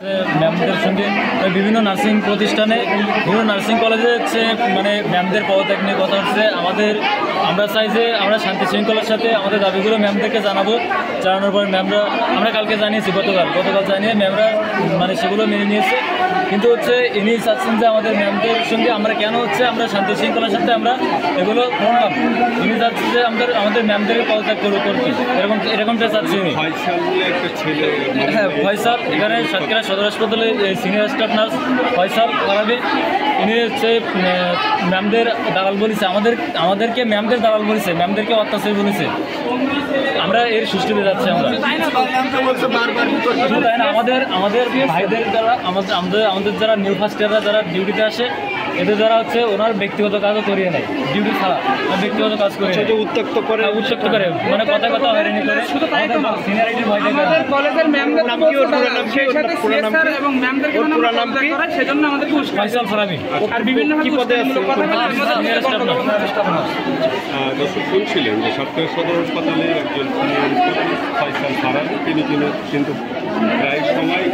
ম্যামদের সঙ্গে বিভিন্ন নার্সিং প্রতিষ্ঠানে বিভিন্ন নার্সিং কলেজে হচ্ছে মানে ম্যামদের পদত্যাগ নিয়ে কথা হচ্ছে। আমরা চাই যে আমরা শান্তি শৃঙ্খলার সাথে আমাদের দাবিগুলো ম্যামদেরকে জানানোর পর ম্যামরা আমরা কালকে জানিয়েছি গতকাল জানিয়ে ম্যামরা মানে সেগুলো মেনে নিয়েছে। কিন্তু হচ্ছে ইনি চাচ্ছেন যে আমাদের ম্যামদের সঙ্গে আমরা কেন হচ্ছে আমরা শান্তি শৃঙ্খলার সাথে আমরা এগুলো করলাম। ইনি চাচ্ছে যে আমাদের ম্যামদেরকে পদত্যাগ করতে এরকমটা চাচ্ছি ইনি। হ্যাঁ, ফয়সাল এখানে সাতক্ষীরা সদর হাসপাতালে senior staff nurse Faisal Farabi, ইনি হচ্ছে ম্যামদের দালাল বলেছে, আমাদেরকে ম্যামদের দালাল বলেছে, ম্যামদেরকে অত্যাচার বলেছে। আমরা এর সুষ্ঠুতে যাচ্ছি। আমরা তাই না, আমাদের ভাইদের দ্বারা আমাদের যারা নিউ ফার্স্ট ইয়াররা যারা ডিউটিতে আসে এদের দ্বারা হচ্ছে ওনার ব্যক্তিগত কাজও করিয়ে নেয়, ডিউটি ছাড়া ব্যক্তিগত কাজ করে উত্ত্যক্ত করে মানে কথা হয়রানি করে সিনিয়রিটির ভয় দেখায়। আমাদের কলেজের ম্যামদের নাম কি? সেই সাথে সিএসআর এবং ম্যামদেরকে পুরো নাম কি করে সেজন্য আমাদেরকে ফয়সাল ফারাবি আর বিভিন্ন কি পদে আছে সিনিয়র স্টাফ নার্স। দর্শক শুনছিলেন যে সাতক্ষীরা সদর হাসপাতালে একজন সিনিয়র ফয়সাল ফারাবি তিনি কিন্তু প্রায় সময়